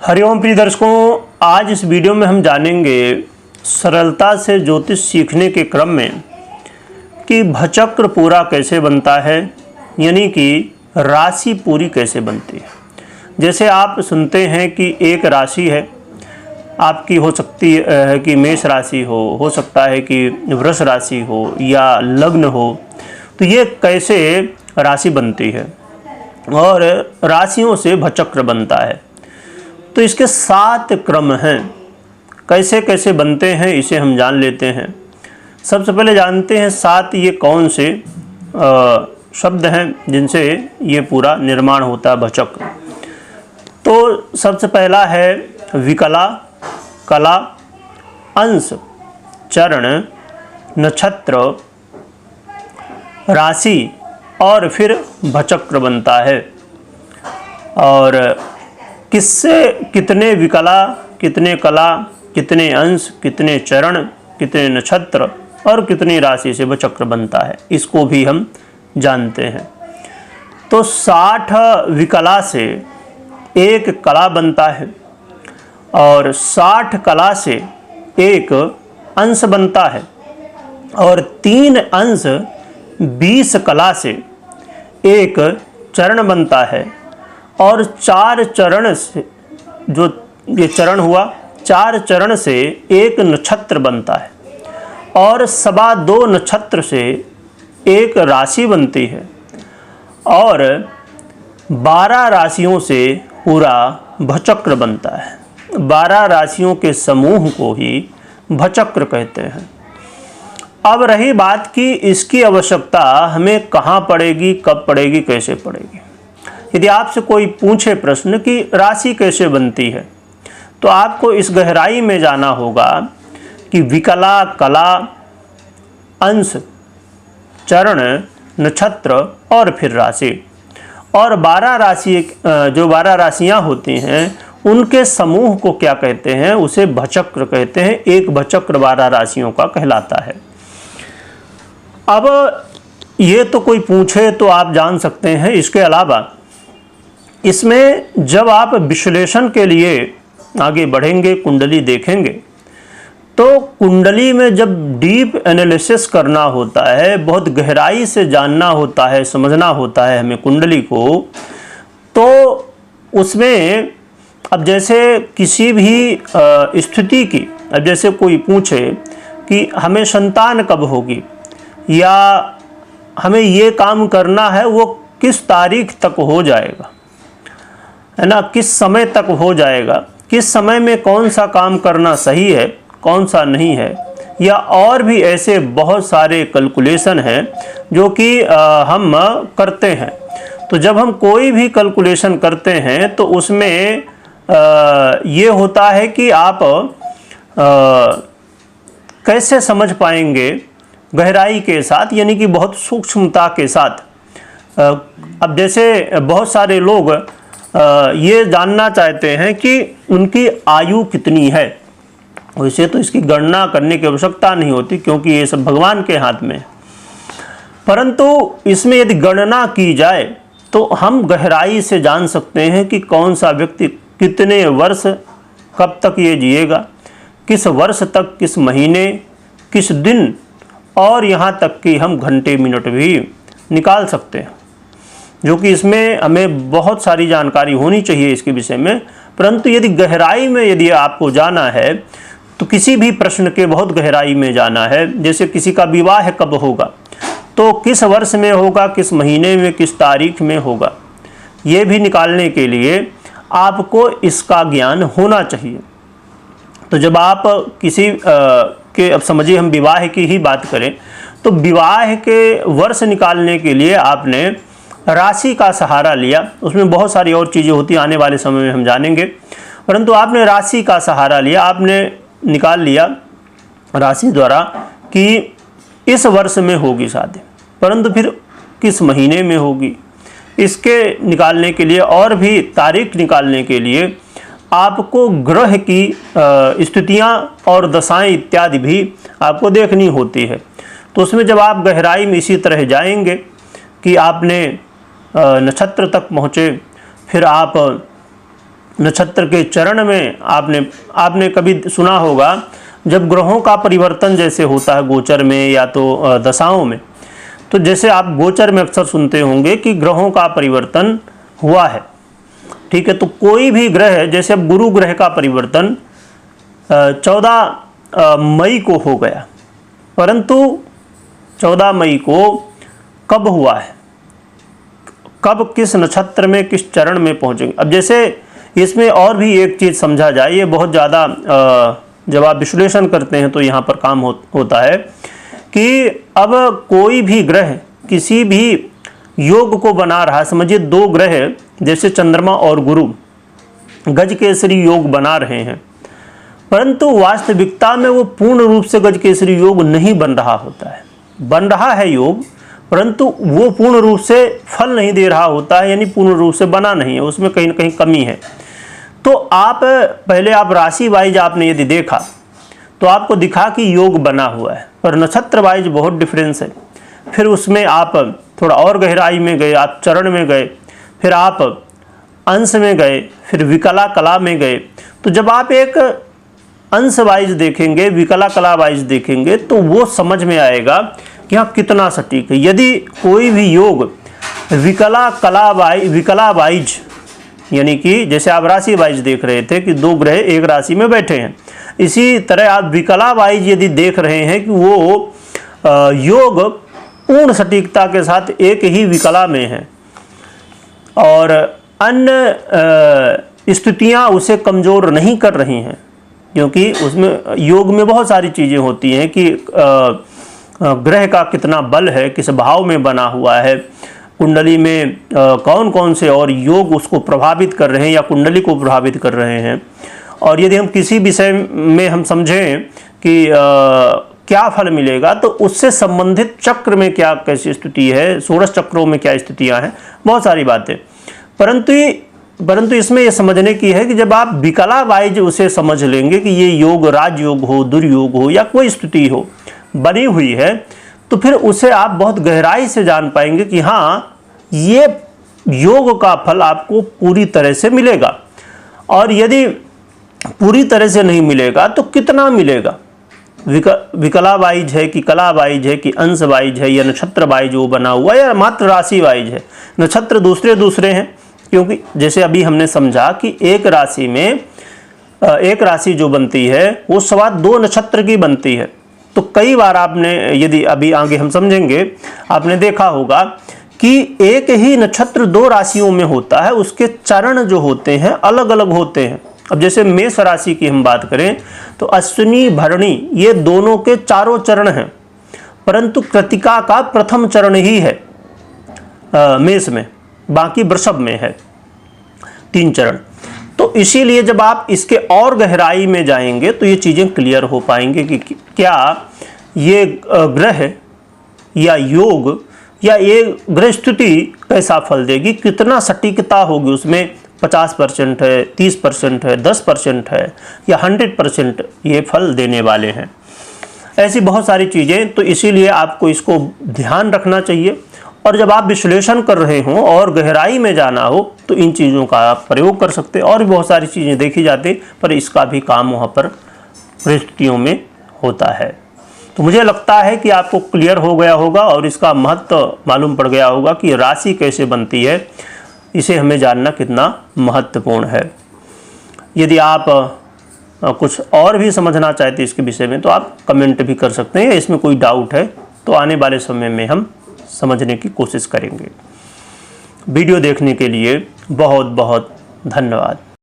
हरिओम प्रिय दर्शकों, आज इस वीडियो में हम जानेंगे सरलता से ज्योतिष सीखने के क्रम में कि भचक्र पूरा कैसे बनता है, यानी कि राशि पूरी कैसे बनती है। जैसे आप सुनते हैं कि एक राशि है आपकी, हो सकती है कि मेष राशि हो सकता है कि वृष राशि हो या लग्न हो। तो ये कैसे राशि बनती है और राशियों से भचक्र बनता है। तो इसके 7 क्रम हैं, कैसे कैसे बनते हैं इसे हम जान लेते हैं। सबसे पहले जानते हैं 7 ये कौन से शब्द हैं जिनसे ये पूरा निर्माण होता है भचक्र। तो सबसे पहला है विकला, कला, अंश, चरण, नक्षत्र, राशि और फिर भचक्र बनता है। और किससे कितने विकला, कितने कला, कितने अंश, कितने चरण, कितने नक्षत्र और कितनी राशि से भचक्र बनता है, इसको भी हम जानते हैं। तो 60 विकला से एक कला बनता है और 60 कला से एक अंश बनता है और 3 अंश 20 कला से एक चरण बनता है और 4 चरण से, जो ये चरण हुआ, 4 चरण से एक नक्षत्र बनता है और 2.25 नक्षत्र से एक राशि बनती है और 12 राशियों से पूरा भचक्र बनता है। 12 राशियों के समूह को ही भचक्र कहते हैं। अब रही बात कि इसकी आवश्यकता हमें कहाँ पड़ेगी, कब पड़ेगी, कैसे पड़ेगी। यदि आपसे कोई पूछे प्रश्न कि राशि कैसे बनती है, तो आपको इस गहराई में जाना होगा कि विकला, कला, अंश, चरण, नक्षत्र और फिर राशि। और 12 राशि, जो 12 राशियां होती हैं उनके समूह को क्या कहते हैं, उसे भचक्र कहते हैं। एक भचक्र 12 राशियों का कहलाता है। अब ये तो कोई पूछे तो आप जान सकते हैं। इसके अलावा इसमें जब आप विश्लेषण के लिए आगे बढ़ेंगे, कुंडली देखेंगे, तो कुंडली में जब डीप एनालिसिस करना होता है, बहुत गहराई से जानना होता है, समझना होता है हमें कुंडली को, तो उसमें अब जैसे किसी भी स्थिति की, अब जैसे कोई पूछे कि हमें संतान कब होगी या हमें ये काम करना है, वो किस तारीख तक हो जाएगा, है ना, किस समय तक हो जाएगा, किस समय में कौन सा काम करना सही है, कौन सा नहीं है, या और भी ऐसे बहुत सारे कैलकुलेशन हैं जो कि हम करते हैं। तो जब हम कोई भी कैलकुलेशन करते हैं तो उसमें ये होता है कि आप कैसे समझ पाएंगे गहराई के साथ, यानी कि बहुत सूक्ष्मता के साथ। अब जैसे बहुत सारे लोग ये जानना चाहते हैं कि उनकी आयु कितनी है। वैसे तो इसकी गणना करने की आवश्यकता नहीं होती क्योंकि ये सब भगवान के हाथ में है, परंतु इसमें यदि गणना की जाए तो हम गहराई से जान सकते हैं कि कौन सा व्यक्ति कितने वर्ष, कब तक ये जिएगा, किस वर्ष तक, किस महीने, किस दिन, और यहाँ तक कि हम घंटे मिनट भी निकाल सकते हैं। जो कि इसमें हमें बहुत सारी जानकारी होनी चाहिए इसके विषय में। परंतु यदि गहराई में यदि आपको जाना है तो किसी भी प्रश्न के बहुत गहराई में जाना है, जैसे किसी का विवाह कब होगा, तो किस वर्ष में होगा, किस महीने में, किस तारीख में होगा, ये भी निकालने के लिए आपको इसका ज्ञान होना चाहिए। तो जब आप किसी के, अब समझिए हम विवाह की ही बात करें, तो विवाह के वर्ष निकालने के लिए आपने राशि का सहारा लिया। उसमें बहुत सारी और चीज़ें होती हैं, आने वाले समय में हम जानेंगे, परंतु आपने राशि का सहारा लिया, आपने निकाल लिया राशि द्वारा कि इस वर्ष में होगी शादी, परंतु फिर किस महीने में होगी, इसके निकालने के लिए और भी तारीख निकालने के लिए आपको ग्रह की स्थितियाँ और दशाएं इत्यादि भी आपको देखनी होती है। तो उसमें जब आप गहराई में इसी तरह जाएंगे कि आपने नक्षत्र तक पहुँचे, फिर आप नक्षत्र के चरण में आपने कभी सुना होगा, जब ग्रहों का परिवर्तन जैसे होता है गोचर में या तो दशाओं में, तो जैसे आप गोचर में अक्सर सुनते होंगे कि ग्रहों का परिवर्तन हुआ है, ठीक है। तो कोई भी ग्रह, जैसे अब गुरु ग्रह का परिवर्तन 14 मई को हो गया, परंतु 14 मई को कब हुआ है, कब किस नक्षत्र में किस चरण में पहुंचेंगे। अब जैसे इसमें और भी एक चीज़ समझा जाए, ये बहुत ज़्यादा जब आप विश्लेषण करते हैं तो यहाँ पर काम होता है कि अब कोई भी ग्रह किसी भी योग को बना रहा है, समझिए 2 ग्रह जैसे चंद्रमा और गुरु गज केसरी योग बना रहे हैं, परंतु वास्तविकता में वो पूर्ण रूप से गज केसरी योग नहीं बन रहा होता है। बन रहा है योग, परंतु वो पूर्ण रूप से फल नहीं दे रहा होता है, यानी पूर्ण रूप से बना नहीं है, उसमें कहीं ना कहीं कमी है। तो आप पहले आप राशि वाइज आपने यदि देखा तो आपको दिखा कि योग बना हुआ है, पर नक्षत्र वाइज बहुत डिफरेंस है। फिर उसमें आप थोड़ा और गहराई में गए, आप चरण में गए, फिर आप अंश में गए, फिर विकला कला में गए। तो जब आप एक अंश वाइज देखेंगे, विकला कला वाइज देखेंगे, तो वो समझ में आएगा कि हाँ कितना सटीक है। यदि कोई भी योग विकला वाइज, यानी कि जैसे आप राशि वाइज देख रहे थे कि 2 ग्रह एक राशि में बैठे हैं, इसी तरह आप विकला वाइज यदि देख रहे हैं कि वो योग पूर्ण सटीकता के साथ एक ही विकला में है और अन्य स्थितियां उसे कमज़ोर नहीं कर रही हैं, क्योंकि उसमें योग में बहुत सारी चीज़ें होती हैं कि ग्रह का कितना बल है, किस भाव में बना हुआ है, कुंडली में कौन कौन से और योग उसको प्रभावित कर रहे हैं या कुंडली को प्रभावित कर रहे हैं। और यदि हम किसी विषय में हम समझें कि क्या फल मिलेगा, तो उससे संबंधित चक्र में क्या कैसी स्थिति है, 16 चक्रों में क्या स्थितियां हैं, बहुत सारी बातें। परंतु इसमें यह समझने की है कि जब आप विकला वाइज उसे समझ लेंगे कि ये योग राजयोग हो, दुर्योग हो या कोई स्थिति हो बनी हुई है, तो फिर उसे आप बहुत गहराई से जान पाएंगे कि हाँ ये योग का फल आपको पूरी तरह से मिलेगा। और यदि पूरी तरह से नहीं मिलेगा तो कितना मिलेगा, विकला वाइज है कि कला वाइज है कि अंश वाइज है या नक्षत्र वाइज वो बना हुआ या मात्र राशि वाइज है। नक्षत्र दूसरे हैं, क्योंकि जैसे अभी हमने समझा कि एक राशि में एक राशि जो बनती है वो सवा 2 नक्षत्र की बनती है। तो कई बार आपने, यदि अभी आगे हम समझेंगे, आपने देखा होगा कि एक ही नक्षत्र 2 राशियों में होता है, उसके चरण जो होते हैं अलग अलग होते हैं। अब जैसे मेष राशि की हम बात करें तो अश्विनी भरणी ये दोनों के 4 चरण हैं, परंतु कृतिका का प्रथम चरण ही है मेष में, बाकी वृषभ में है 3 चरण। तो इसीलिए जब आप इसके और गहराई में जाएंगे तो ये चीज़ें क्लियर हो पाएंगे कि क्या ये ग्रह या योग या ये ग्रह स्थिति कैसा फल देगी, कितना सटीकता होगी उसमें, 50% है, 30% है, 10% है या 100% ये फल देने वाले हैं। ऐसी बहुत सारी चीज़ें, तो इसीलिए आपको इसको ध्यान रखना चाहिए। और जब आप विश्लेषण कर रहे हों और गहराई में जाना हो तो इन चीज़ों का आप प्रयोग कर सकते हैं। और भी बहुत सारी चीज़ें देखी जाती, पर इसका भी काम वहाँ पर परिस्थितियों में होता है। तो मुझे लगता है कि आपको क्लियर हो गया होगा और इसका महत्व मालूम पड़ गया होगा कि राशि कैसे बनती है, इसे हमें जानना कितना महत्वपूर्ण है। यदि आप कुछ और भी समझना चाहते हैं इसके विषय में तो आप कमेंट भी कर सकते हैं, इसमें कोई डाउट है तो आने वाले समय में हम समझने की कोशिश करेंगे। वीडियो देखने के लिए बहुत बहुत धन्यवाद।